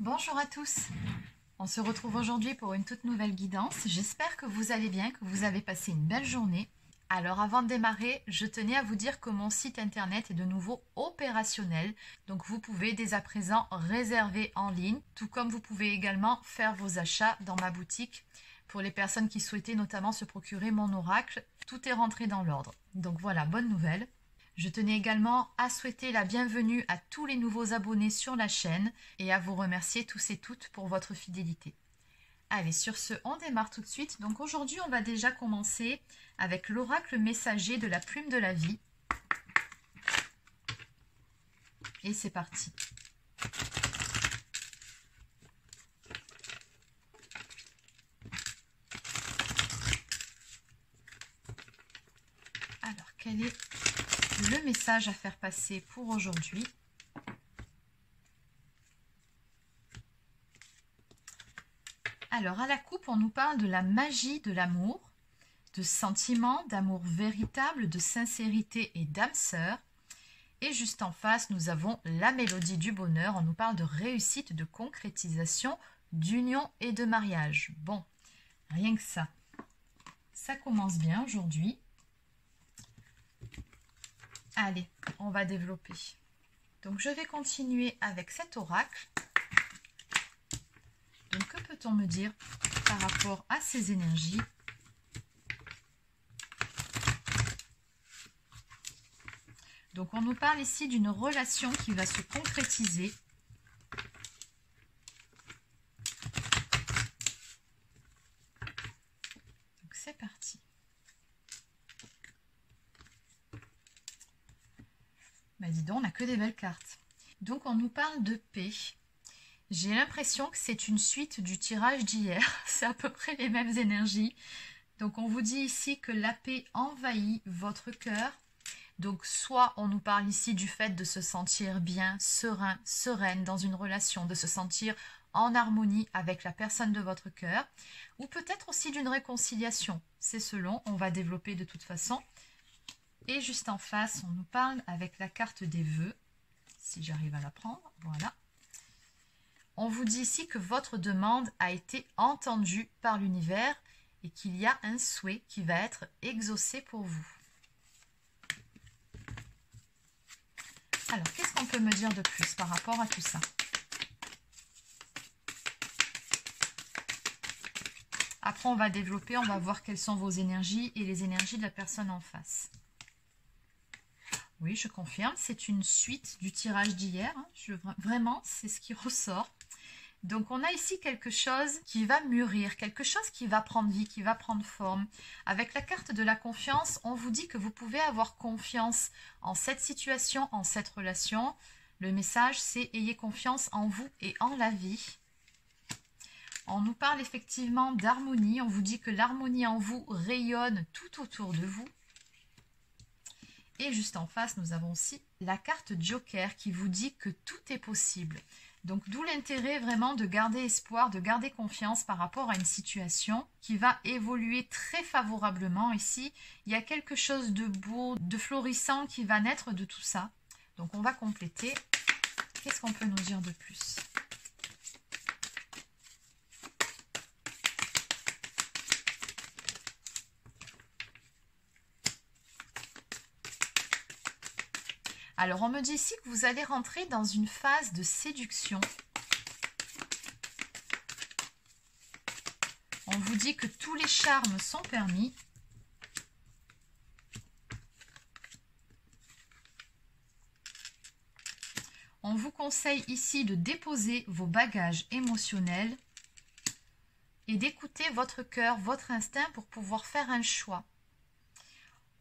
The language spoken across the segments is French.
Bonjour à tous, on se retrouve aujourd'hui pour une toute nouvelle guidance. J'espère que vous allez bien, que vous avez passé une belle journée. Alors avant de démarrer, je tenais à vous dire que mon site internet est de nouveau opérationnel. Donc vous pouvez dès à présent réserver en ligne, tout comme vous pouvez également faire vos achats dans ma boutique. Pour les personnes qui souhaitaient notamment se procurer mon oracle, tout est rentré dans l'ordre. Donc voilà, bonne nouvelle. Je tenais également à souhaiter la bienvenue à tous les nouveaux abonnés sur la chaîne et à vous remercier tous et toutes pour votre fidélité. Allez, sur ce, on démarre tout de suite. Donc aujourd'hui, on va déjà commencer avec l'oracle messager de la plume de la vie. Et c'est parti. Alors, quel est le message à faire passer pour aujourd'hui? Alors, à la coupe, on nous parle de la magie de l'amour, de sentiments, d'amour véritable, de sincérité et d'âme sœur. Et juste en face, nous avons la mélodie du bonheur. On nous parle de réussite, de concrétisation, d'union et de mariage. Bon, rien que ça. Ça commence bien aujourd'hui. Allez, on va développer. Donc, je vais continuer avec cet oracle. Donc, que peut-on me dire par rapport à ces énergies? Donc, on nous parle ici d'une relation qui va se concrétiser. Donc, c'est parti. Bah, dis donc, on n'a que des belles cartes. Donc, on nous parle de paix. J'ai l'impression que c'est une suite du tirage d'hier. C'est à peu près les mêmes énergies. Donc, on vous dit ici que la paix envahit votre cœur. Donc, soit on nous parle ici du fait de se sentir bien, serein, sereine dans une relation, de se sentir en harmonie avec la personne de votre cœur, ou peut-être aussi d'une réconciliation. C'est selon, on va développer de toute façon. Et juste en face, on nous parle avec la carte des vœux, si j'arrive à la prendre, voilà. On vous dit ici que votre demande a été entendue par l'univers et qu'il y a un souhait qui va être exaucé pour vous. Alors, qu'est-ce qu'on peut me dire de plus par rapport à tout ça? Après, on va développer, on va voir quelles sont vos énergies et les énergies de la personne en face. Oui, je confirme, c'est une suite du tirage d'hier. Vraiment, c'est ce qui ressort. Donc, on a ici quelque chose qui va mûrir, quelque chose qui va prendre vie, qui va prendre forme. Avec la carte de la confiance, on vous dit que vous pouvez avoir confiance en cette situation, en cette relation. Le message, c'est « Ayez confiance en vous et en la vie ». On nous parle effectivement d'harmonie. On vous dit que l'harmonie en vous rayonne tout autour de vous. Et juste en face, nous avons aussi la carte Joker qui vous dit que tout est possible. Donc, d'où l'intérêt vraiment de garder espoir, de garder confiance par rapport à une situation qui va évoluer très favorablement. Ici, il y a quelque chose de beau, de florissant qui va naître de tout ça. Donc, on va compléter. Qu'est-ce qu'on peut nous dire de plus ? Alors, on me dit ici que vous allez rentrer dans une phase de séduction. On vous dit que tous les charmes sont permis. On vous conseille ici de déposer vos bagages émotionnels et d'écouter votre cœur, votre instinct pour pouvoir faire un choix.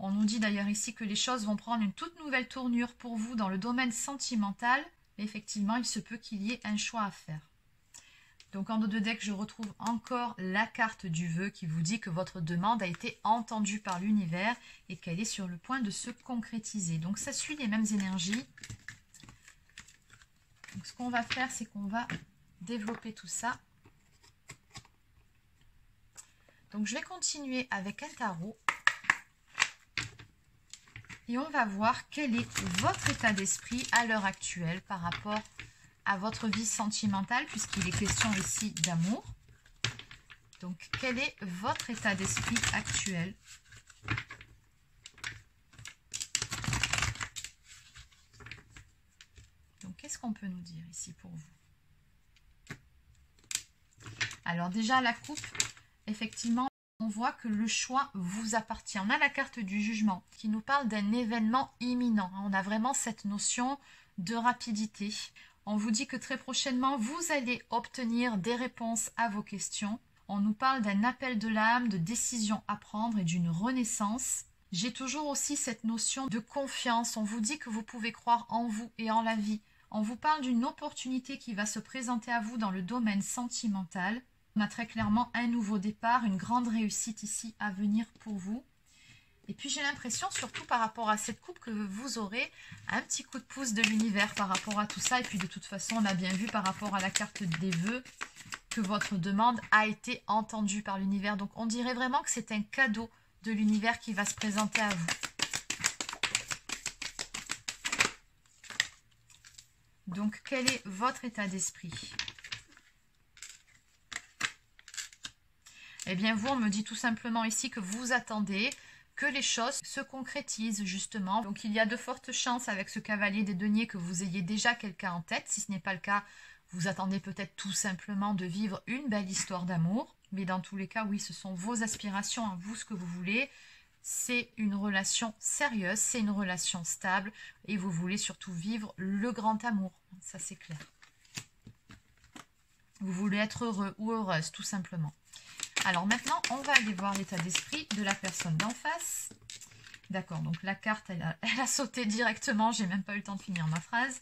On nous dit d'ailleurs ici que les choses vont prendre une toute nouvelle tournure pour vous dans le domaine sentimental. Mais effectivement, il se peut qu'il y ait un choix à faire. Donc en dos de deck, je retrouve encore la carte du vœu qui vous dit que votre demande a été entendue par l'univers et qu'elle est sur le point de se concrétiser. Donc ça suit les mêmes énergies. Donc ce qu'on va faire, c'est qu'on va développer tout ça. Donc je vais continuer avec un tarot. Et on va voir quel est votre état d'esprit à l'heure actuelle par rapport à votre vie sentimentale, puisqu'il est question ici d'amour. Donc, quel est votre état d'esprit actuel? Donc, qu'est-ce qu'on peut nous dire ici pour vous? Alors, déjà, la coupe, effectivement, on voit que le choix vous appartient. On a la carte du jugement qui nous parle d'un événement imminent. On a vraiment cette notion de rapidité. On vous dit que très prochainement, vous allez obtenir des réponses à vos questions. On nous parle d'un appel de l'âme, de décision à prendre et d'une renaissance. J'ai toujours aussi cette notion de confiance. On vous dit que vous pouvez croire en vous et en la vie. On vous parle d'une opportunité qui va se présenter à vous dans le domaine sentimental. On a très clairement un nouveau départ, une grande réussite ici à venir pour vous. Et puis j'ai l'impression, surtout par rapport à cette coupe, que vous aurez un petit coup de pouce de l'univers par rapport à tout ça. Et puis de toute façon, on a bien vu par rapport à la carte des vœux que votre demande a été entendue par l'univers. Donc on dirait vraiment que c'est un cadeau de l'univers qui va se présenter à vous. Donc quel est votre état d'esprit? Eh bien vous, on me dit tout simplement ici que vous attendez que les choses se concrétisent justement. Donc il y a de fortes chances avec ce cavalier des deniers que vous ayez déjà quelqu'un en tête. Si ce n'est pas le cas, vous attendez peut-être tout simplement de vivre une belle histoire d'amour. Mais dans tous les cas, oui, ce sont vos aspirations, à vous, ce que vous voulez. C'est une relation sérieuse, c'est une relation stable. Et vous voulez surtout vivre le grand amour. Ça, c'est clair. Vous voulez être heureux ou heureuse, tout simplement. Alors maintenant, on va aller voir l'état d'esprit de la personne d'en face. D'accord, donc la carte, elle a sauté directement. J'ai même pas eu le temps de finir ma phrase.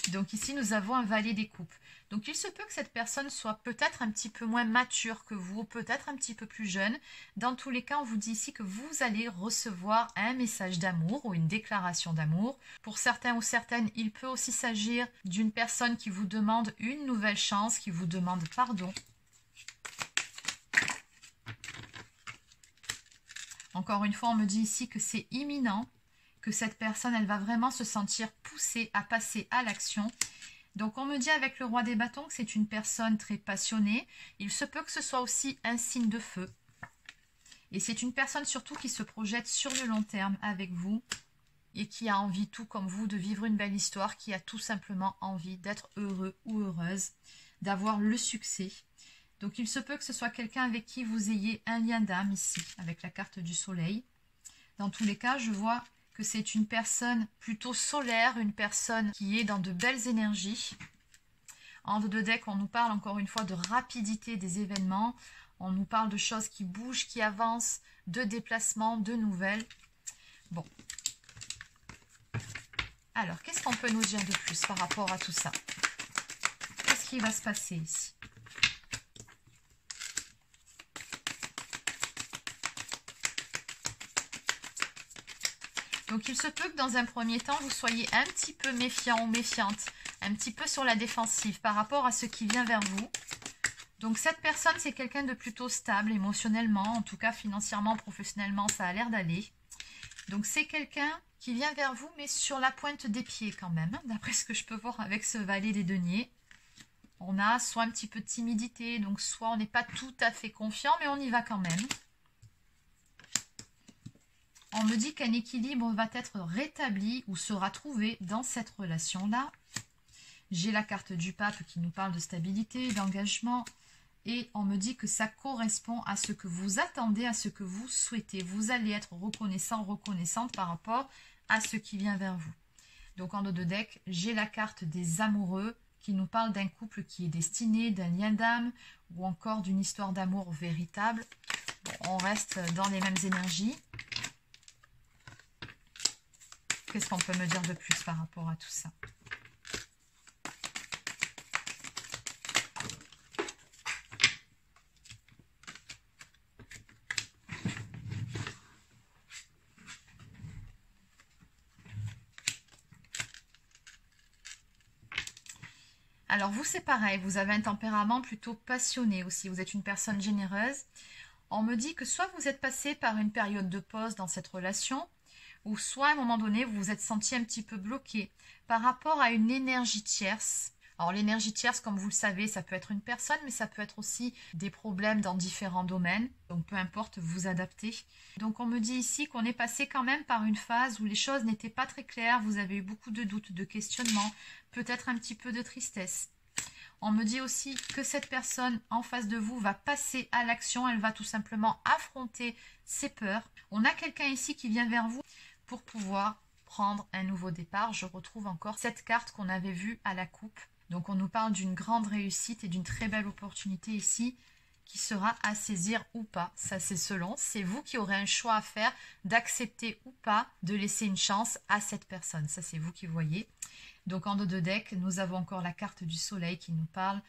Donc ici, nous avons un valet des coupes. Donc il se peut que cette personne soit peut-être un petit peu moins mature que vous, peut-être un petit peu plus jeune. Dans tous les cas, on vous dit ici que vous allez recevoir un message d'amour ou une déclaration d'amour. Pour certains ou certaines, il peut aussi s'agir d'une personne qui vous demande une nouvelle chance, qui vous demande pardon. Encore une fois, on me dit ici que c'est imminent, que cette personne, elle va vraiment se sentir poussée à passer à l'action. Donc, on me dit avec le roi des bâtons que c'est une personne très passionnée. Il se peut que ce soit aussi un signe de feu. Et c'est une personne surtout qui se projette sur le long terme avec vous et qui a envie, tout comme vous, de vivre une belle histoire, qui a tout simplement envie d'être heureux ou heureuse, d'avoir le succès. Donc, il se peut que ce soit quelqu'un avec qui vous ayez un lien d'âme ici, avec la carte du soleil. Dans tous les cas, je vois que c'est une personne plutôt solaire, une personne qui est dans de belles énergies. En dos de deck, on nous parle encore une fois de rapidité des événements. On nous parle de choses qui bougent, qui avancent, de déplacements, de nouvelles. Bon. Alors, qu'est-ce qu'on peut nous dire de plus par rapport à tout ça? Qu'est-ce qui va se passer ici? Donc, il se peut que dans un premier temps, vous soyez un petit peu méfiant ou méfiante, un petit peu sur la défensive par rapport à ce qui vient vers vous. Donc, cette personne, c'est quelqu'un de plutôt stable émotionnellement, en tout cas financièrement, professionnellement, ça a l'air d'aller. Donc, c'est quelqu'un qui vient vers vous, mais sur la pointe des pieds quand même, d'après ce que je peux voir avec ce valet des deniers. On a soit un petit peu de timidité, donc soit on n'est pas tout à fait confiant, mais on y va quand même. On me dit qu'un équilibre va être rétabli ou sera trouvé dans cette relation-là. J'ai la carte du pape qui nous parle de stabilité, d'engagement. Et on me dit que ça correspond à ce que vous attendez, à ce que vous souhaitez. Vous allez être reconnaissant, reconnaissante par rapport à ce qui vient vers vous. Donc en dos de deck, j'ai la carte des amoureux qui nous parle d'un couple qui est destiné, d'un lien d'âme ou encore d'une histoire d'amour véritable. Bon, on reste dans les mêmes énergies. Qu'est-ce qu'on peut me dire de plus par rapport à tout ça? Alors vous, c'est pareil, vous avez un tempérament plutôt passionné aussi, vous êtes une personne généreuse. On me dit que soit vous êtes passé par une période de pause dans cette relation, ou soit à un moment donné, vous vous êtes senti un petit peu bloqué par rapport à une énergie tierce. Alors l'énergie tierce, comme vous le savez, ça peut être une personne, mais ça peut être aussi des problèmes dans différents domaines. Donc peu importe, vous adaptez. Donc on me dit ici qu'on est passé quand même par une phase où les choses n'étaient pas très claires. Vous avez eu beaucoup de doutes, de questionnements, peut-être un petit peu de tristesse. On me dit aussi que cette personne en face de vous va passer à l'action. Elle va tout simplement affronter ses peurs. On a quelqu'un ici qui vient vers vous pour pouvoir prendre un nouveau départ. Je retrouve encore cette carte qu'on avait vue à la coupe. Donc on nous parle d'une grande réussite et d'une très belle opportunité ici qui sera à saisir ou pas. Ça c'est selon. C'est vous qui aurez un choix à faire d'accepter ou pas de laisser une chance à cette personne. Ça c'est vous qui voyez. Donc en dos de deck, nous avons encore la carte du soleil qui nous parle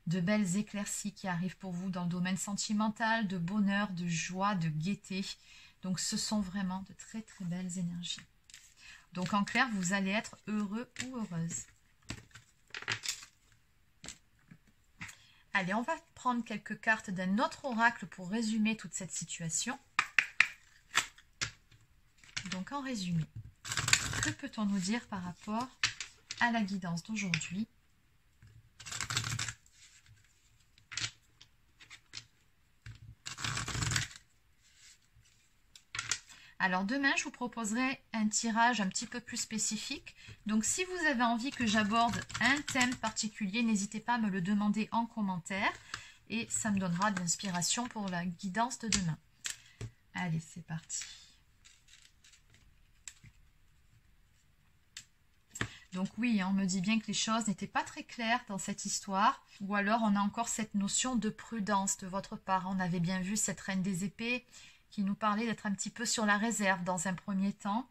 de belles éclaircies qui arrivent pour vous dans le domaine sentimental, de bonheur, de joie, de gaieté. Donc ce sont vraiment de très très belles énergies. Donc en clair, vous allez être heureux ou heureuse. Allez, on va prendre quelques cartes d'un autre oracle pour résumer toute cette situation. Donc en résumé, que peut-on nous dire par rapport à la guidance d'aujourd'hui? Alors demain, je vous proposerai un tirage un petit peu plus spécifique. Donc si vous avez envie que j'aborde un thème particulier, n'hésitez pas à me le demander en commentaire. Et ça me donnera de l'inspiration pour la guidance de demain. Allez, c'est parti. Donc oui, on me dit bien que les choses n'étaient pas très claires dans cette histoire. Ou alors on a encore cette notion de prudence de votre part. On avait bien vu cette reine des épées qui nous parlait d'être un petit peu sur la réserve dans un premier temps.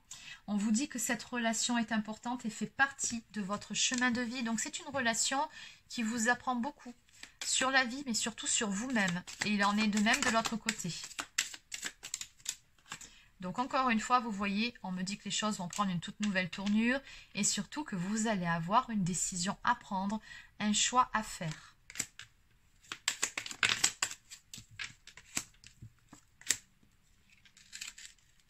On vous dit que cette relation est importante et fait partie de votre chemin de vie. Donc c'est une relation qui vous apprend beaucoup sur la vie, mais surtout sur vous-même. Et il en est de même de l'autre côté. Donc encore une fois, vous voyez, on me dit que les choses vont prendre une toute nouvelle tournure et surtout que vous allez avoir une décision à prendre, un choix à faire.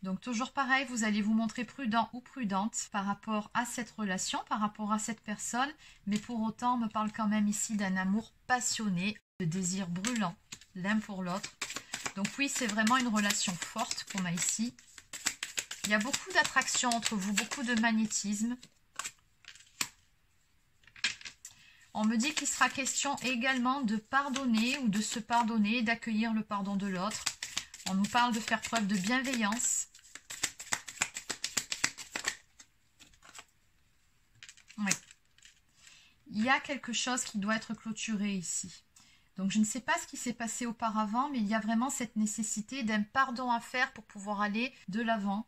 Donc toujours pareil, vous allez vous montrer prudent ou prudente par rapport à cette relation, par rapport à cette personne, mais pour autant, on me parle quand même ici d'un amour passionné, de désir brûlant l'un pour l'autre. Donc oui, c'est vraiment une relation forte qu'on a ici. Il y a beaucoup d'attraction entre vous, beaucoup de magnétisme. On me dit qu'il sera question également de pardonner ou de se pardonner, d'accueillir le pardon de l'autre. On nous parle de faire preuve de bienveillance. Oui. Il y a quelque chose qui doit être clôturé ici. Donc je ne sais pas ce qui s'est passé auparavant, mais il y a vraiment cette nécessité d'un pardon à faire pour pouvoir aller de l'avant.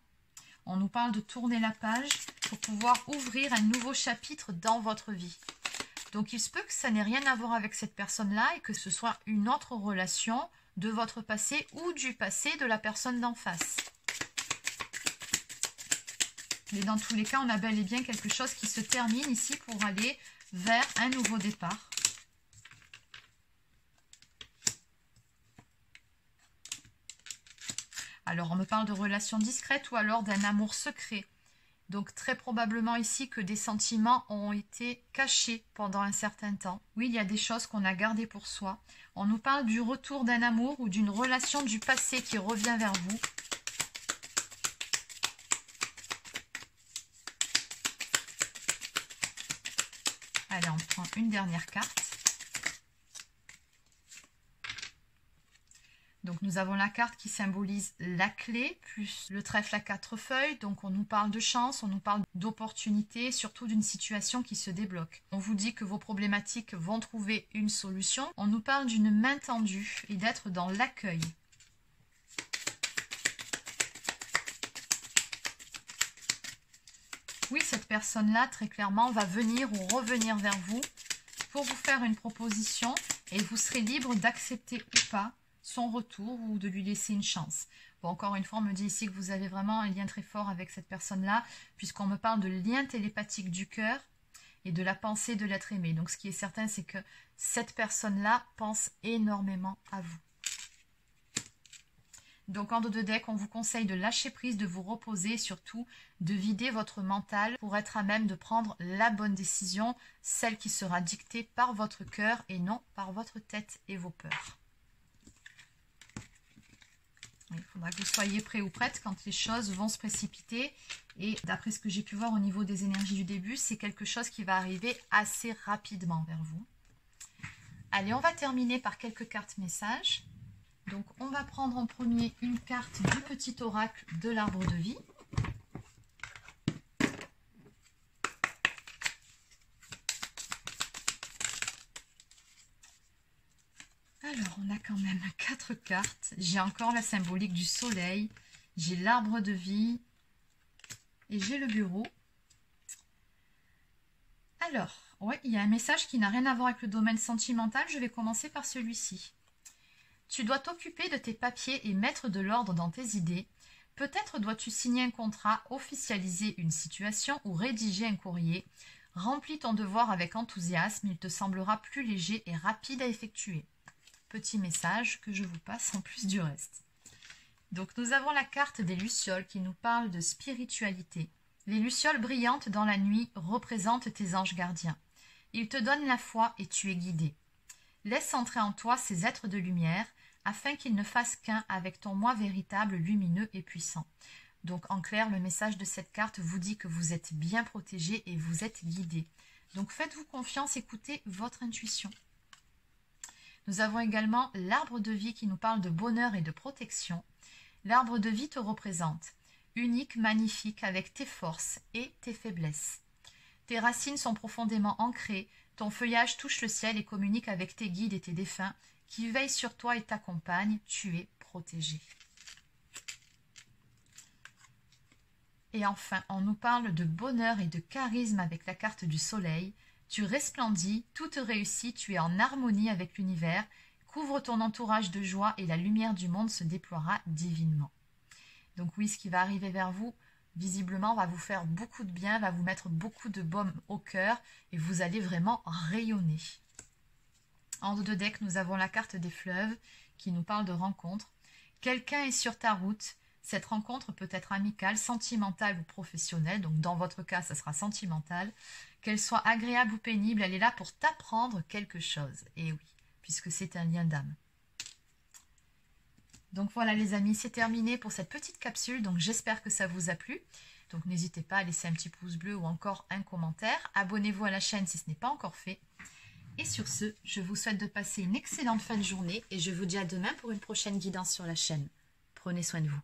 On nous parle de tourner la page pour pouvoir ouvrir un nouveau chapitre dans votre vie. Donc il se peut que ça n'ait rien à voir avec cette personne-là et que ce soit une autre relation de votre passé ou du passé de la personne d'en face. Mais dans tous les cas, on a bel et bien quelque chose qui se termine ici pour aller vers un nouveau départ. Alors, on me parle de relations discrètes ou alors d'un amour secret. Donc, très probablement ici que des sentiments ont été cachés pendant un certain temps. Oui, il y a des choses qu'on a gardées pour soi. On nous parle du retour d'un amour ou d'une relation du passé qui revient vers vous. Allez, on prend une dernière carte. Donc nous avons la carte qui symbolise la clé, plus le trèfle à 4 feuilles. Donc on nous parle de chance, on nous parle d'opportunité, surtout d'une situation qui se débloque. On vous dit que vos problématiques vont trouver une solution. On nous parle d'une main tendue et d'être dans l'accueil. Oui, cette personne-là, très clairement, va venir ou revenir vers vous pour vous faire une proposition et vous serez libre d'accepter ou pas son retour ou de lui laisser une chance. Bon, encore une fois, on me dit ici que vous avez vraiment un lien très fort avec cette personne-là, puisqu'on me parle de lien télépathique du cœur et de la pensée de l'être aimé. Donc, ce qui est certain, c'est que cette personne-là pense énormément à vous. Donc en dos de deck, on vous conseille de lâcher prise, de vous reposer et surtout de vider votre mental pour être à même de prendre la bonne décision, celle qui sera dictée par votre cœur et non par votre tête et vos peurs. Il faudra que vous soyez prêts ou prêtes quand les choses vont se précipiter. Et d'après ce que j'ai pu voir au niveau des énergies du début, c'est quelque chose qui va arriver assez rapidement vers vous. Allez, on va terminer par quelques cartes messages. Donc, on va prendre en premier une carte du petit oracle de l'arbre de vie. Alors, on a quand même 4 cartes. J'ai encore la symbolique du soleil. J'ai l'arbre de vie. Et j'ai le bureau. Alors, ouais, il y a un message qui n'a rien à voir avec le domaine sentimental. Je vais commencer par celui-ci. Tu dois t'occuper de tes papiers et mettre de l'ordre dans tes idées. Peut-être dois-tu signer un contrat, officialiser une situation ou rédiger un courrier. Remplis ton devoir avec enthousiasme, il te semblera plus léger et rapide à effectuer. Petit message que je vous passe en plus du reste. Donc nous avons la carte des lucioles qui nous parle de spiritualité. Les lucioles brillantes dans la nuit représentent tes anges gardiens. Ils te donnent la foi et tu es guidé. Laisse entrer en toi ces êtres de lumière afin qu'ils ne fassent qu'un avec ton moi véritable, lumineux et puissant. Donc en clair, le message de cette carte vous dit que vous êtes bien protégé et vous êtes guidé. Donc faites-vous confiance, écoutez votre intuition. Nous avons également l'arbre de vie qui nous parle de bonheur et de protection. L'arbre de vie te représente, unique, magnifique, avec tes forces et tes faiblesses. Tes racines sont profondément ancrées, ton feuillage touche le ciel et communique avec tes guides et tes défunts qui veillent sur toi et t'accompagnent, tu es protégé. Et enfin, on nous parle de bonheur et de charisme avec la carte du soleil. Tu resplendis, tout te réussit, tu es en harmonie avec l'univers, couvre ton entourage de joie et la lumière du monde se déploiera divinement. Donc oui, ce qui va arriver vers vous, visiblement, va vous faire beaucoup de bien, va vous mettre beaucoup de baume au cœur et vous allez vraiment rayonner. En dos de deck, nous avons la carte des fleuves qui nous parle de rencontre. Quelqu'un est sur ta route. Cette rencontre peut être amicale, sentimentale ou professionnelle. Donc dans votre cas, ça sera sentimental. Qu'elle soit agréable ou pénible, elle est là pour t'apprendre quelque chose. Et oui, puisque c'est un lien d'âme. Donc voilà les amis, c'est terminé pour cette petite capsule. Donc j'espère que ça vous a plu. Donc n'hésitez pas à laisser un petit pouce bleu ou encore un commentaire. Abonnez-vous à la chaîne si ce n'est pas encore fait. Et sur ce, je vous souhaite de passer une excellente fin de journée et je vous dis à demain pour une prochaine guidance sur la chaîne. Prenez soin de vous.